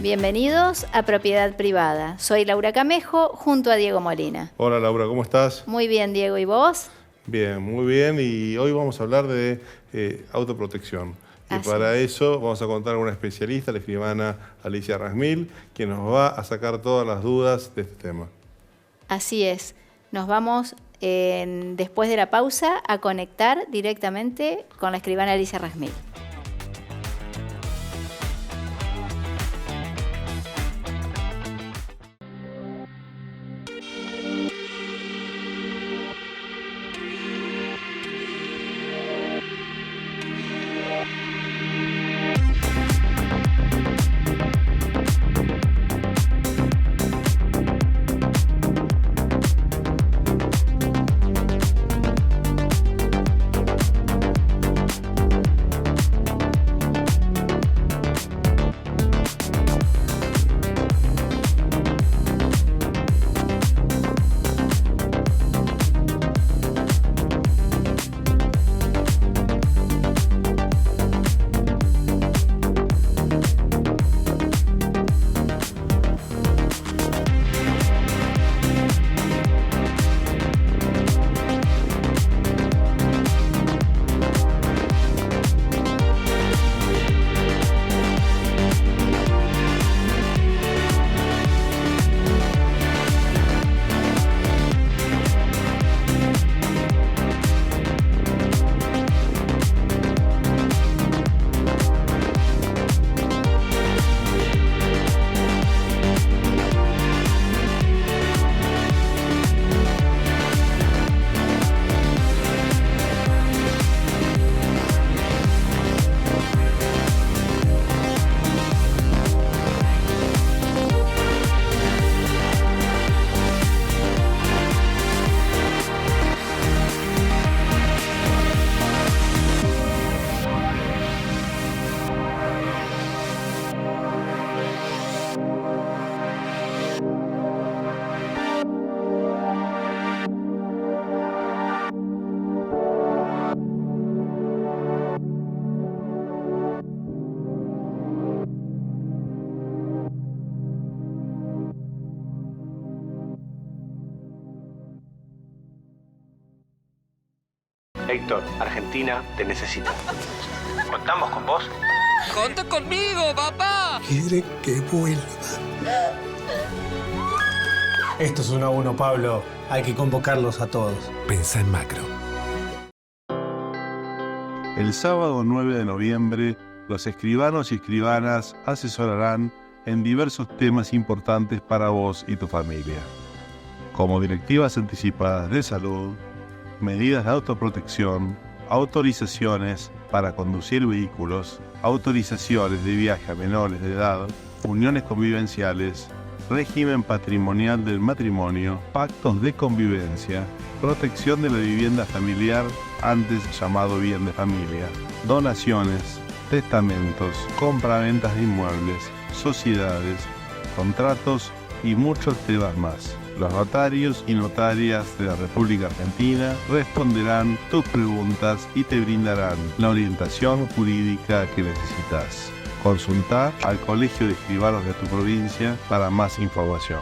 Bienvenidos a Propiedad Privada. Soy Laura Camejo, junto a Diego Molina. Hola Laura, ¿cómo estás? Muy bien, Diego, ¿y vos? Bien, muy bien. Y hoy vamos a hablar de autoprotección. Y para eso vamos a contar con una especialista, la escribana Alicia Rasmil, que nos va a sacar todas las dudas de este tema. Así es. Nos vamos, después de la pausa, a conectar directamente con la escribana Alicia Rasmil. Héctor, Argentina te necesita. ¿Contamos con vos? ¡Conta conmigo, papá! Quiere que vuelva. Esto es 1 a 1, Pablo. Hay que convocarlos a todos. Pensá en macro. El sábado 9 de noviembre, los escribanos y escribanas asesorarán en diversos temas importantes para vos y tu familia, como directivas anticipadas de salud, medidas de autoprotección, autorizaciones para conducir vehículos, autorizaciones de viaje a menores de edad, uniones convivenciales, régimen patrimonial del matrimonio, pactos de convivencia, protección de la vivienda familiar, antes llamado bien de familia, donaciones, testamentos, compraventas de inmuebles, sociedades, contratos y muchos temas más. Los notarios y notarias de la República Argentina responderán tus preguntas y te brindarán la orientación jurídica que necesitas. Consulta al Colegio de Escribanos de tu provincia para más información.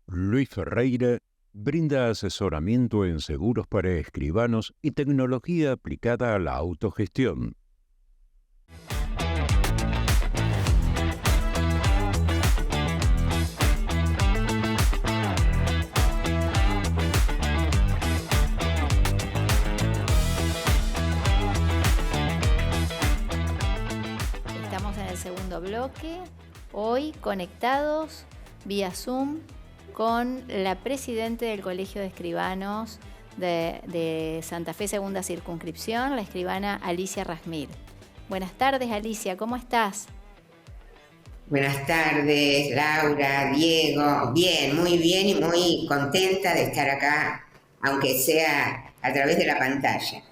Luis Ferreira brinda asesoramiento en seguros para escribanos y tecnología aplicada a la autogestión. Estamos en el segundo bloque, hoy conectados vía Zoom con la presidenta del Colegio de Escribanos de Santa Fe Segunda Circunscripción, la escribana Alicia Rasmil. Buenas tardes, Alicia, ¿cómo estás? Buenas tardes, Laura, Diego. Bien, muy bien y muy contenta de estar acá, aunque sea a través de la pantalla.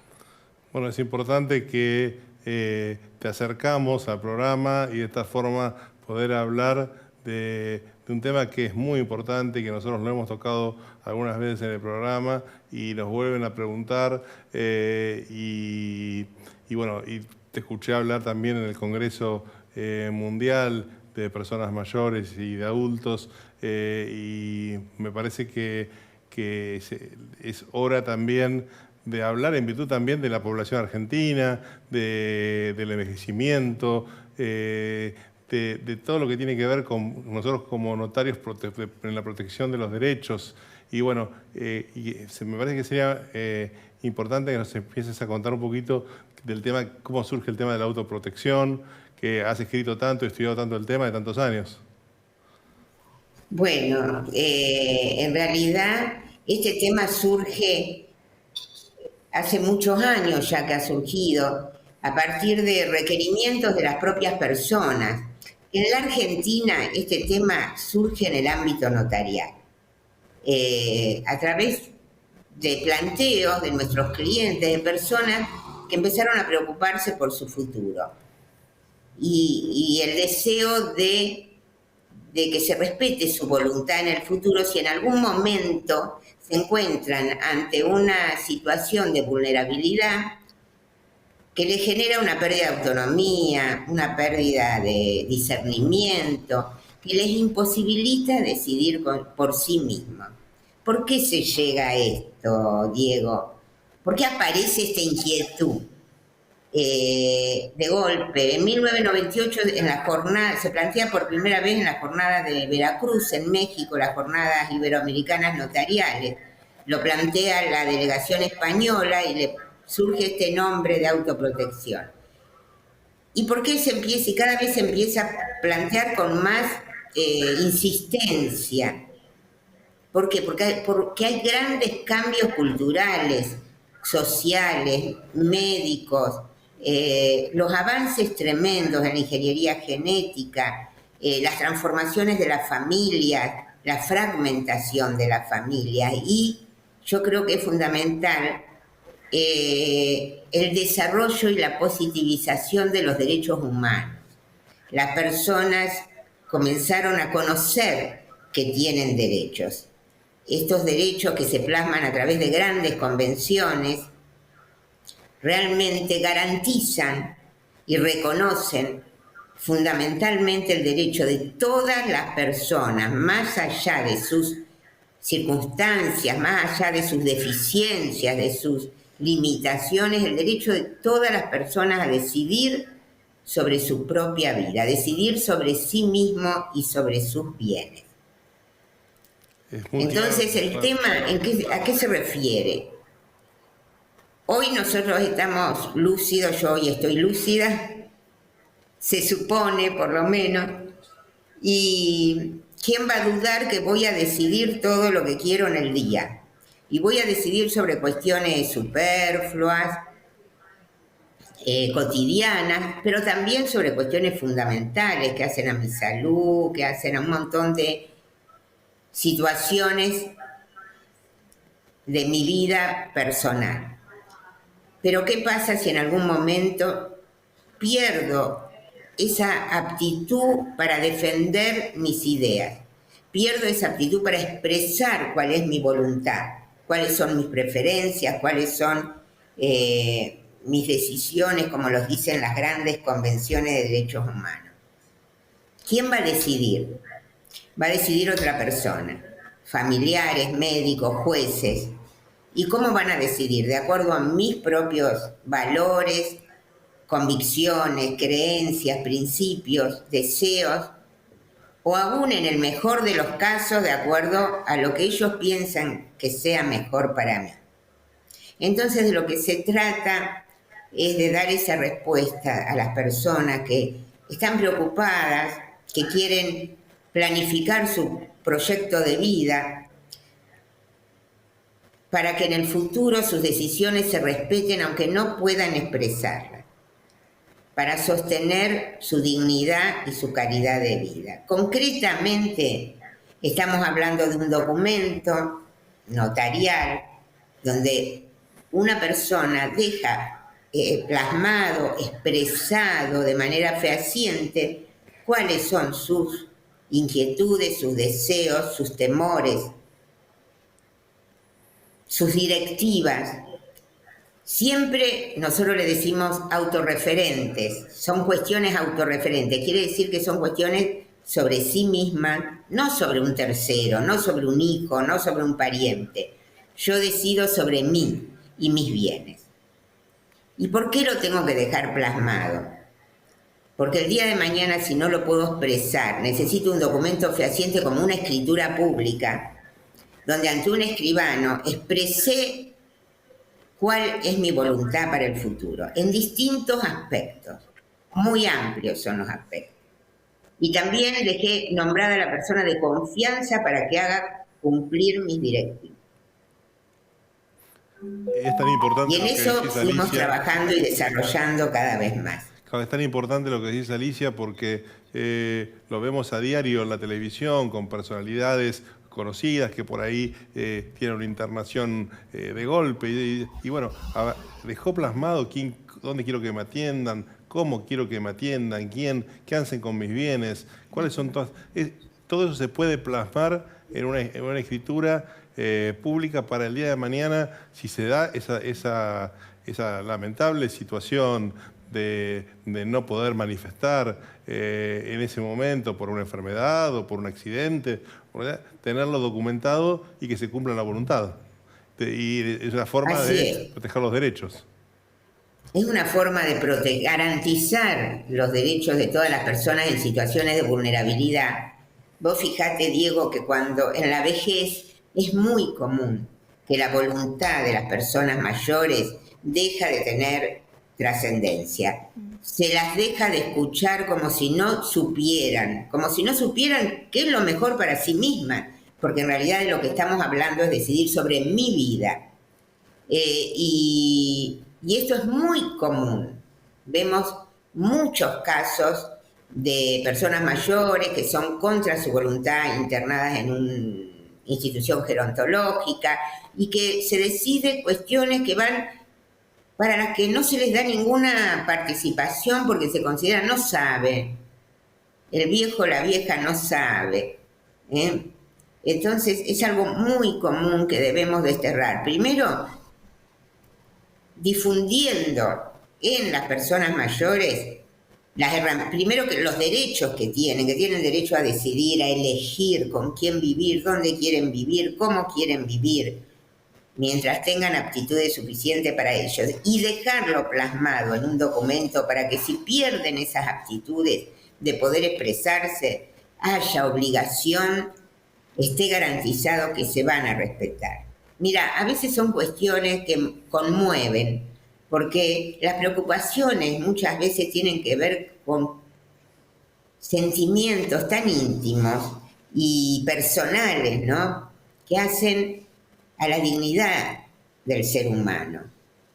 Bueno, es importante que te acercamos al programa y de esta forma poder hablar de un tema que es muy importante, que nosotros lo hemos tocado algunas veces en el programa y nos vuelven a preguntar y bueno, y te escuché hablar también en el Congreso Mundial de Personas Mayores y de Adultos, y me parece que es hora también de hablar en virtud también de la población argentina, del envejecimiento, de todo lo que tiene que ver con nosotros como notarios en la protección de los derechos. Y bueno, me parece que sería importante que nos empieces a contar un poquito del tema, cómo surge el tema de la autoprotección, que has escrito tanto y estudiado tanto el tema de tantos años. Bueno, en realidad este tema surge hace muchos años ya que ha surgido a partir de requerimientos de las propias personas. En la Argentina este tema surge en el ámbito notarial, a través de planteos de nuestros clientes, de personas que empezaron a preocuparse por su futuro y el deseo de que se respete su voluntad en el futuro si en algún momento se encuentran ante una situación de vulnerabilidad que les genera una pérdida de autonomía, una pérdida de discernimiento, que les imposibilita decidir por sí mismos. ¿Por qué se llega a esto, Diego? ¿Por qué aparece esta inquietud? De golpe, en 1998 en la jornada, se plantea por primera vez en la jornada de Veracruz, en México, las jornadas iberoamericanas notariales. Lo plantea la delegación española y le surge este nombre de autoprotección. ¿Y por qué se empieza? Y cada vez se empieza a plantear con más insistencia. ¿Por qué? Porque hay grandes cambios culturales, sociales, médicos, los avances tremendos en la ingeniería genética, las transformaciones de las familias, la fragmentación de las familias, y yo creo que es fundamental el desarrollo y la positivización de los derechos humanos. Las personas comenzaron a conocer que tienen derechos. Estos derechos que se plasman a través de grandes convenciones realmente garantizan y reconocen fundamentalmente el derecho de todas las personas, más allá de sus circunstancias, más allá de sus deficiencias, de sus limitaciones, el derecho de todas las personas a decidir sobre su propia vida, a decidir sobre sí mismo y sobre sus bienes. Entonces, el tema, ¿a qué se refiere? Hoy nosotros estamos lúcidos, yo hoy estoy lúcida, se supone por lo menos, y ¿quién va a dudar que voy a decidir todo lo que quiero en el día? Y voy a decidir sobre cuestiones superfluas, cotidianas, pero también sobre cuestiones fundamentales que hacen a mi salud, que hacen a un montón de situaciones de mi vida personal. Pero ¿qué pasa si en algún momento pierdo esa aptitud para defender mis ideas? Pierdo esa aptitud para expresar cuál es mi voluntad, cuáles son mis preferencias, cuáles son mis decisiones, como los dicen las grandes convenciones de derechos humanos. ¿Quién va a decidir? Va a decidir otra persona, familiares, médicos, jueces. ¿Y cómo van a decidir? De acuerdo a mis propios valores, convicciones, creencias, principios, deseos, o aún en el mejor de los casos, de acuerdo a lo que ellos piensan que sea mejor para mí. Entonces, de lo que se trata es de dar esa respuesta a las personas que están preocupadas, que quieren planificar su proyecto de vida, para que en el futuro sus decisiones se respeten aunque no puedan expresarlas, para sostener su dignidad y su calidad de vida. Concretamente, estamos hablando de un documento notarial donde una persona deja plasmado, expresado de manera fehaciente cuáles son sus inquietudes, sus deseos, sus temores, sus directivas, Siempre nosotros le decimos autorreferentes, son cuestiones autorreferentes, quiere decir que son cuestiones sobre sí misma, no sobre un tercero, no sobre un hijo, no sobre un pariente. Yo decido sobre mí y mis bienes. ¿Y por qué lo tengo que dejar plasmado? Porque el día de mañana, si no lo puedo expresar, necesito un documento fehaciente como una escritura pública, donde ante un escribano expresé cuál es mi voluntad para el futuro, en distintos aspectos, muy amplios son los aspectos. Y también dejé nombrada a la persona de confianza para que haga cumplir mis directivas. Es tan importante Y en lo que eso decís, fuimos Alicia. trabajando y desarrollando cada vez más. Es tan importante lo que decís, Alicia, porque lo vemos a diario en la televisión con personalidades conocidas que por ahí tienen una internación de golpe. Y bueno, dejó plasmado dónde quiero que me atiendan, cómo quiero que me atiendan, qué hacen con mis bienes, cuáles son todas. Todo eso se puede plasmar en una escritura pública para el día de mañana, si se da esa lamentable situación de no poder manifestar en ese momento por una enfermedad o por un accidente, tenerlo documentado y que se cumpla la voluntad. Y es una forma de proteger los derechos. Es una forma de garantizar los derechos de todas las personas en situaciones de vulnerabilidad. Vos fijate, Diego, que cuando en la vejez es muy común que la voluntad de las personas mayores deja de tener trascendencia. Se las deja de escuchar como si no supieran qué es lo mejor para sí mismas, porque en realidad de lo que estamos hablando es decidir sobre mi vida. Y esto es muy común. Vemos muchos casos de personas mayores que son contra su voluntad internadas en una institución gerontológica y que se decide cuestiones que van para las que no se les da ninguna participación porque se considera no sabe. El viejo o la vieja no sabe. Entonces es algo muy común que debemos desterrar. Primero, difundiendo en las personas mayores primero que los derechos que tienen derecho a decidir, a elegir con quién vivir, dónde quieren vivir, cómo quieren vivir, mientras tengan aptitudes suficientes para ellos, y dejarlo plasmado en un documento para que si pierden esas aptitudes de poder expresarse, haya obligación, esté garantizado que se van a respetar. Mira, a veces son cuestiones que conmueven, porque las preocupaciones muchas veces tienen que ver con sentimientos tan íntimos y personales, ¿no?, que hacen a la dignidad del ser humano.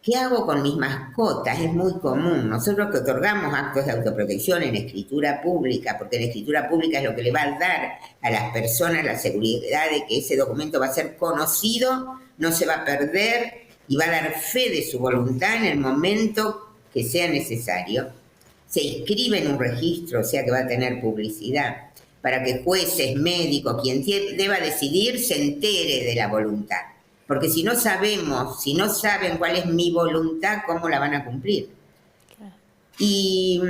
¿Qué hago con mis mascotas? Es muy común. Nosotros que otorgamos actos de autoprotección en escritura pública, porque la escritura pública es lo que le va a dar a las personas la seguridad de que ese documento va a ser conocido, no se va a perder y va a dar fe de su voluntad en el momento que sea necesario. Se inscribe en un registro, o sea que va a tener publicidad, para que jueces, médicos, quien deba decidir, se entere de la voluntad. Porque si no sabemos, si no saben cuál es mi voluntad, ¿cómo la van a cumplir? Claro. Y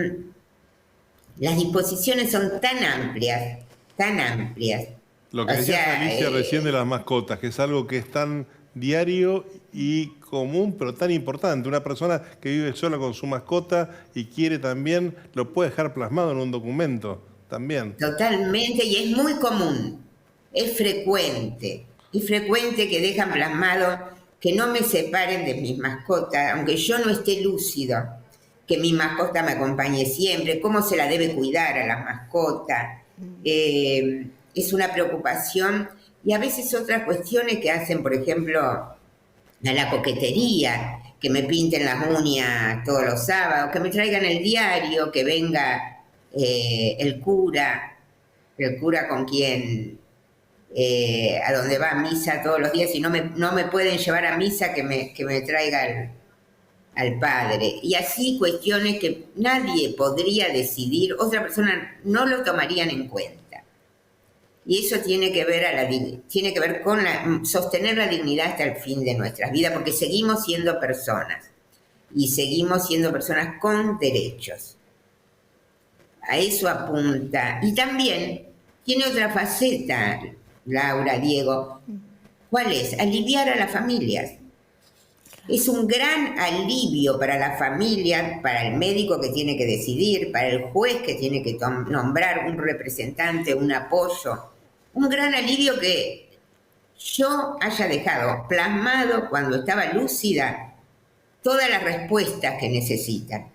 las disposiciones son tan amplias, tan amplias. Lo que decía Alicia recién de las mascotas, que es algo que es tan diario y común, pero tan importante. Una persona que vive sola con su mascota y quiere también, lo puede dejar plasmado en un documento también. Totalmente, y es muy común, es frecuente. Es frecuente que dejan plasmado que no me separen de mis mascotas, aunque yo no esté lúcido, que mi mascota me acompañe siempre, cómo se la debe cuidar a la mascota. Es una preocupación, y a veces otras cuestiones que hacen, por ejemplo, a la coquetería, que me pinten las uñas todos los sábados, que me traigan el diario, que venga el cura con quien... a donde va a misa todos los días y no me pueden llevar a misa, que me traiga al padre. Y así cuestiones que nadie podría decidir, otra persona no lo tomarían en cuenta. Y eso tiene que ver con sostener la dignidad hasta el fin de nuestras vidas, porque seguimos siendo personas y seguimos siendo personas con derechos. A eso apunta. Y también tiene otra faceta, Laura, Diego. ¿Cuál es? Aliviar a las familias. Es un gran alivio para la familia, para el médico que tiene que decidir, para el juez que tiene que nombrar un representante, un apoyo. Un gran alivio que yo haya dejado plasmado cuando estaba lúcida todas las respuestas que necesitan.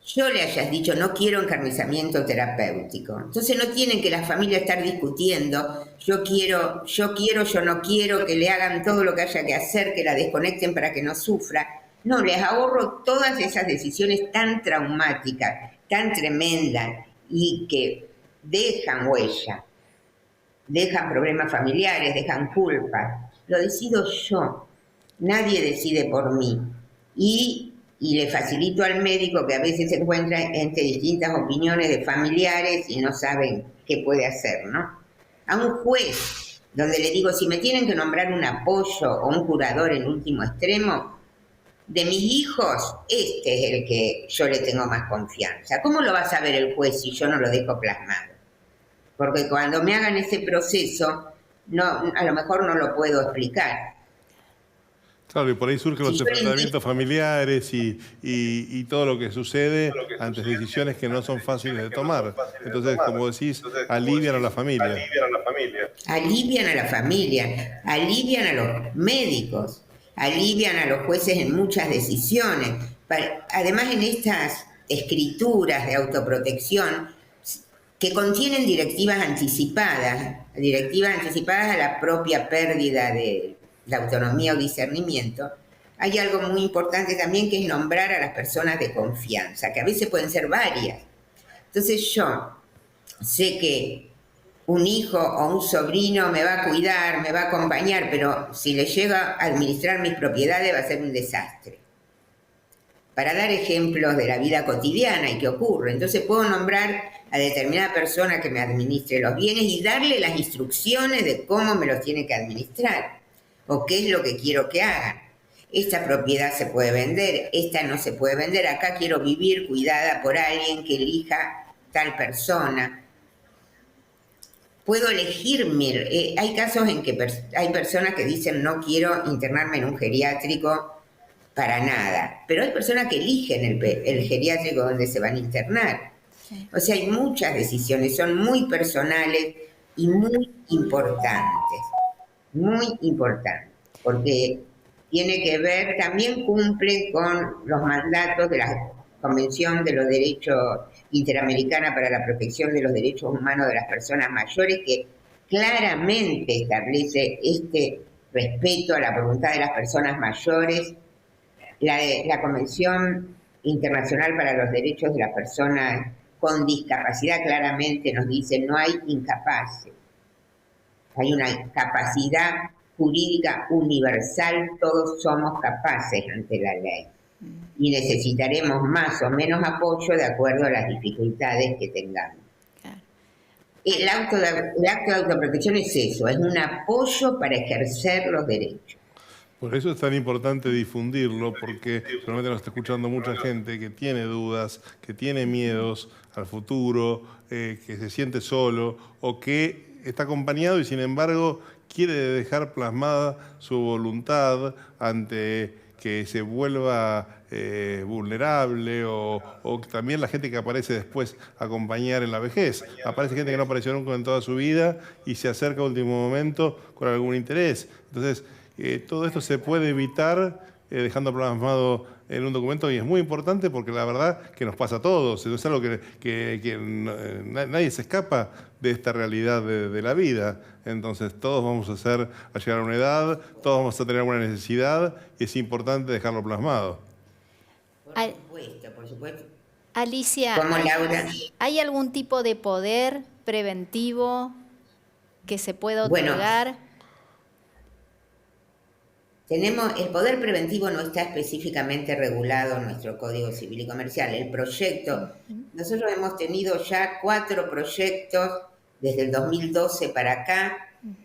Yo le hayas dicho, no quiero encarnizamiento terapéutico. Entonces no tienen que las familias estar discutiendo, yo no quiero, que le hagan todo lo que haya que hacer, que la desconecten para que no sufra. No, les ahorro todas esas decisiones tan traumáticas, tan tremendas y que dejan huella, dejan problemas familiares, dejan culpa. Lo decido yo, nadie decide por mí. Y le facilito al médico que a veces se encuentra entre distintas opiniones de familiares y no saben qué puede hacer, ¿no? A un juez, donde le digo, si me tienen que nombrar un apoyo o un curador en último extremo, de mis hijos, este es el que yo le tengo más confianza. ¿Cómo lo va a saber el juez si yo no lo dejo plasmado? Porque cuando me hagan ese proceso, a lo mejor no lo puedo explicar. Claro, y por ahí surgen los enfrentamientos familiares y todo lo que sucede ante decisiones que no son fáciles de tomar. Entonces, como decís, alivian a la familia. Alivian a la familia, alivian a los médicos, alivian a los jueces en muchas decisiones. Además, en estas escrituras de autoprotección que contienen directivas anticipadas a la propia pérdida de la autonomía o discernimiento, hay algo muy importante también que es nombrar a las personas de confianza, que a veces pueden ser varias. Entonces yo sé que un hijo o un sobrino me va a cuidar, me va a acompañar, pero si le llega a administrar mis propiedades va a ser un desastre. Para dar ejemplos de la vida cotidiana y qué ocurre. Entonces puedo nombrar a determinada persona que me administre los bienes y darle las instrucciones de cómo me los tiene que administrar o qué es lo que quiero que hagan. Esta propiedad se puede vender, esta no se puede vender, acá quiero vivir cuidada por alguien que elija tal persona. Puedo elegirme, hay casos en que hay personas que dicen no quiero internarme en un geriátrico para nada, pero hay personas que eligen el geriátrico donde se van a internar. O sea, hay muchas decisiones, son muy personales y muy importantes, porque tiene que ver, también cumplen con los mandatos de la Convención de los Derechos Interamericana para la Protección de los Derechos Humanos de las Personas Mayores, que claramente establece este respeto a la voluntad de las personas mayores. La Convención Internacional para los Derechos de las Personas con Discapacidad claramente nos dice no hay incapaces, hay una capacidad jurídica universal, todos somos capaces ante la ley y necesitaremos más o menos apoyo de acuerdo a las dificultades que tengamos. El acto de autoprotección es eso, es un apoyo para ejercer los derechos. Por eso es tan importante difundirlo, porque realmente nos está escuchando mucha gente que tiene dudas, que tiene miedos al futuro, que se siente solo o que está acompañado y sin embargo quiere dejar plasmada su voluntad ante que se vuelva vulnerable o también la gente que aparece después a acompañar en la vejez. Aparece gente que no apareció nunca en toda su vida y se acerca a último momento con algún interés. Entonces, todo esto se puede evitar dejando plasmado en un documento y es muy importante porque la verdad que nos pasa a todos. Es algo que nadie se escapa de esta realidad de la vida. Entonces todos vamos a llegar a una edad, todos vamos a tener alguna necesidad y es importante dejarlo plasmado. Por supuesto. Alicia, ¿Cómo, Laura? ¿Hay algún tipo de poder preventivo que se pueda otorgar? El poder preventivo no está específicamente regulado en nuestro Código Civil y Comercial. El proyecto, nosotros hemos tenido ya 4 proyectos desde el 2012 para acá,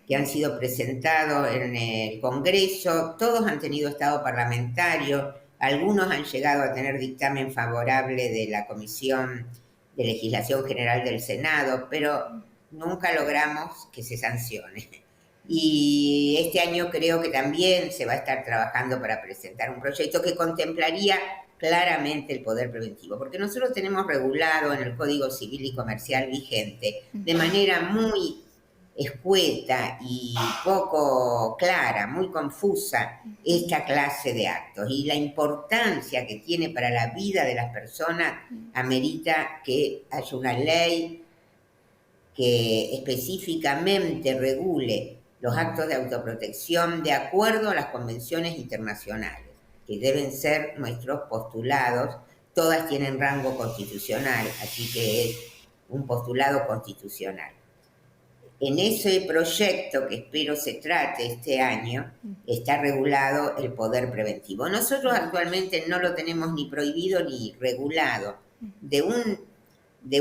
que han sido presentados en el Congreso. Todos han tenido estado parlamentario, algunos han llegado a tener dictamen favorable de la Comisión de Legislación General del Senado, pero nunca logramos que se sancione. Y este año creo que también se va a estar trabajando para presentar un proyecto que contemplaría claramente el poder preventivo, porque nosotros tenemos regulado en el Código Civil y Comercial vigente de manera muy escueta y poco clara, muy confusa, esta clase de actos, y la importancia que tiene para la vida de las personas amerita que haya una ley que específicamente regule los actos de autoprotección de acuerdo a las convenciones internacionales, que deben ser nuestros postulados. Todas tienen rango constitucional, así que es un postulado constitucional. En ese proyecto, que espero se trate este año, está regulado el poder preventivo. Nosotros actualmente no lo tenemos ni prohibido ni regulado. De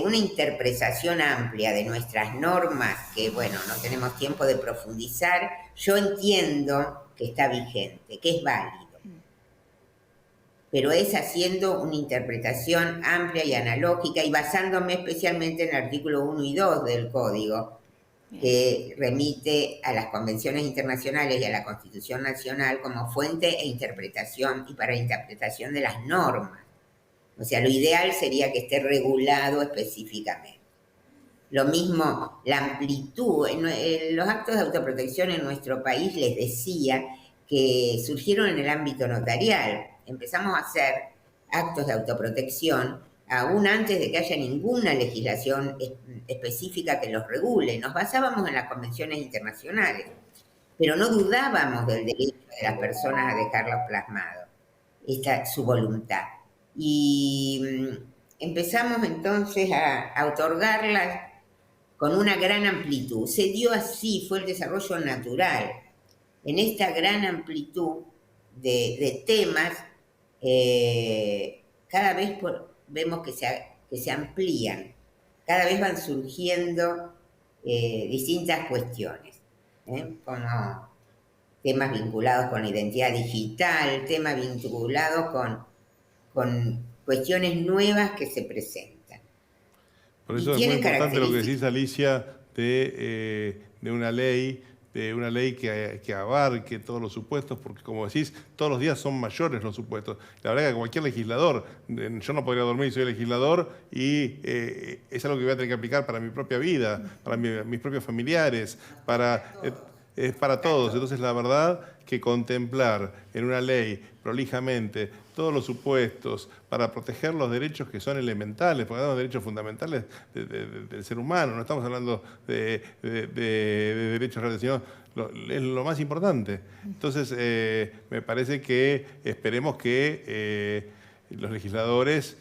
una interpretación amplia de nuestras normas, que bueno, no tenemos tiempo de profundizar, yo entiendo que está vigente, que es válido. Pero es haciendo una interpretación amplia y analógica y basándome especialmente en el artículo 1 y 2 del Código, que remite a las convenciones internacionales y a la Constitución Nacional como fuente e interpretación y para interpretación de las normas. O sea, lo ideal sería que esté regulado específicamente. Lo mismo, la amplitud. Los actos de autoprotección en nuestro país, les decía, que surgieron en el ámbito notarial. Empezamos a hacer actos de autoprotección aún antes de que haya ninguna legislación específica que los regule. Nos basábamos en las convenciones internacionales, pero no dudábamos del derecho de las personas a dejarlos plasmados, su voluntad. Y empezamos entonces a otorgarlas con una gran amplitud. Se dio así, fue el desarrollo natural. En esta gran amplitud de temas, cada vez vemos que se amplían, cada vez van surgiendo distintas cuestiones, como temas vinculados con la identidad digital, temas vinculados con cuestiones nuevas que se presentan. Por eso es muy importante lo que decís, Alicia, de una ley que abarque todos los supuestos, porque como decís, todos los días son mayores los supuestos. La verdad que cualquier legislador, yo no podría dormir, soy legislador, y es algo que voy a tener que aplicar para mi propia vida, para mis propios familiares, es para todos. Entonces, la verdad que contemplar en una ley prolijamente todos los supuestos para proteger los derechos que son elementales, porque hablamos de derechos fundamentales del ser humano, no estamos hablando de derechos reales, sino es lo más importante. Entonces, me parece que esperemos que los legisladores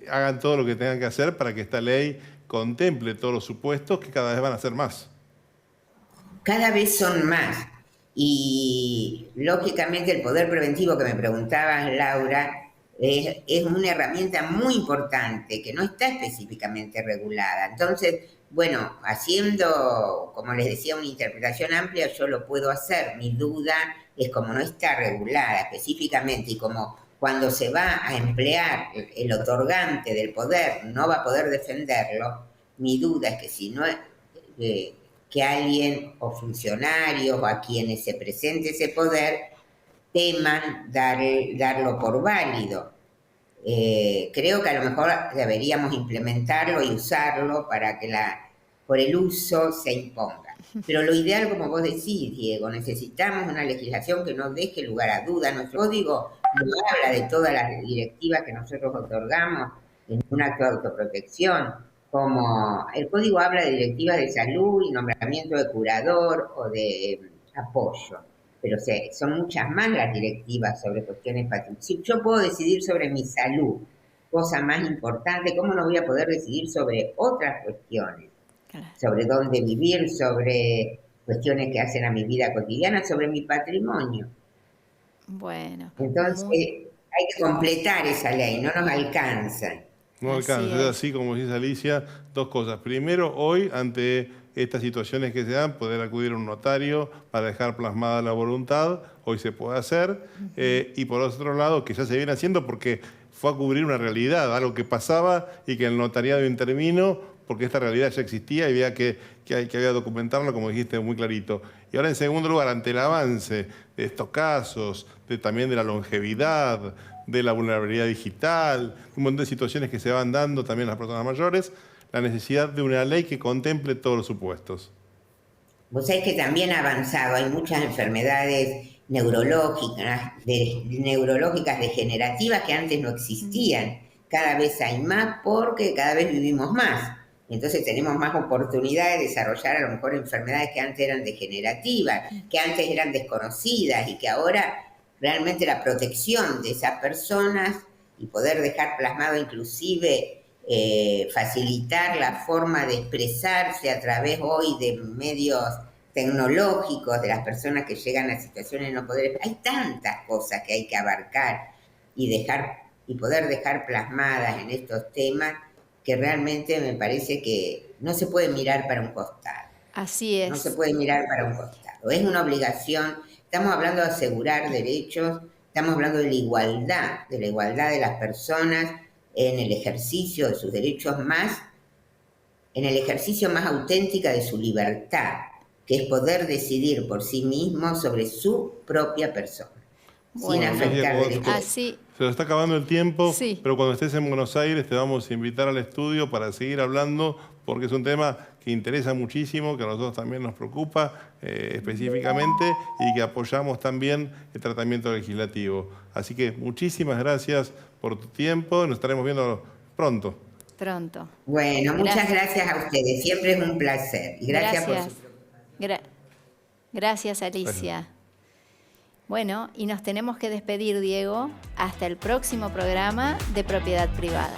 hagan todo lo que tengan que hacer para que esta ley contemple todos los supuestos, que cada vez van a ser más. Cada vez son más. Y lógicamente el poder preventivo que me preguntabas, Laura, es una herramienta muy importante que no está específicamente regulada. Entonces, bueno, haciendo, como les decía, una interpretación amplia, yo lo puedo hacer. Mi duda es como no está regulada específicamente y como cuando se va a emplear el otorgante del poder no va a poder defenderlo, mi duda es que si no... que alguien o funcionarios o a quienes se presente ese poder teman darlo por válido. Creo que a lo mejor deberíamos implementarlo y usarlo para que por el uso se imponga. Pero lo ideal, como vos decís, Diego, necesitamos una legislación que no deje lugar a duda. Nuestro código no habla de todas las directivas que nosotros otorgamos en un acto de autoprotección, como el código habla de directivas de salud y nombramiento de curador o de apoyo, pero son muchas más las directivas sobre cuestiones patrimoniales. Si yo puedo decidir sobre mi salud, cosa más importante, ¿cómo no voy a poder decidir sobre otras cuestiones? Claro. Sobre dónde vivir, sobre cuestiones que hacen a mi vida cotidiana, sobre mi patrimonio. Bueno. Entonces, hay que completar esa ley, no nos alcanza. No alcanza, es así como dice Alicia, dos cosas. Primero, hoy, ante estas situaciones que se dan, poder acudir a un notario para dejar plasmada la voluntad, hoy se puede hacer. Y por otro lado, que ya se viene haciendo porque fue a cubrir una realidad, algo que pasaba y que el notariado intervino porque esta realidad ya existía y había que había documentarlo, como dijiste muy clarito. Y ahora, en segundo lugar, ante el avance de estos casos, también de la longevidad, de la vulnerabilidad digital, un montón de situaciones que se van dando también a las personas mayores, la necesidad de una ley que contemple todos los supuestos. Vos sabés que también ha avanzado, hay muchas enfermedades neurológicas degenerativas que antes no existían. Cada vez hay más porque cada vez vivimos más. Entonces tenemos más oportunidad de desarrollar a lo mejor enfermedades que antes eran degenerativas, que antes eran desconocidas y que ahora realmente la protección de esas personas y poder dejar plasmado inclusive facilitar la forma de expresarse a través hoy de medios tecnológicos de las personas que llegan a situaciones de no poder. Hay tantas cosas que hay que abarcar y poder dejar plasmadas en estos temas que realmente me parece que no se puede mirar para un costado. Así es. No se puede mirar para un costado. Es una obligación. Estamos hablando de asegurar derechos, estamos hablando de la igualdad de las personas en el ejercicio de sus derechos en el ejercicio más auténtica de su libertad, que es poder decidir por sí mismo sobre su propia persona, sin afectar derechos. Así. Se nos está acabando el tiempo, Sí. Pero cuando estés en Buenos Aires te vamos a invitar al estudio para seguir hablando, porque es un tema que interesa muchísimo, que a nosotros también nos preocupa específicamente y que apoyamos también el tratamiento legislativo. Así que muchísimas gracias por tu tiempo, nos estaremos viendo pronto. Pronto. Bueno, muchas gracias a ustedes, siempre es un placer. Y gracias por su preocupación. Gracias, Alicia. Bueno, y nos tenemos que despedir, Diego, hasta el próximo programa de Propiedad Privada.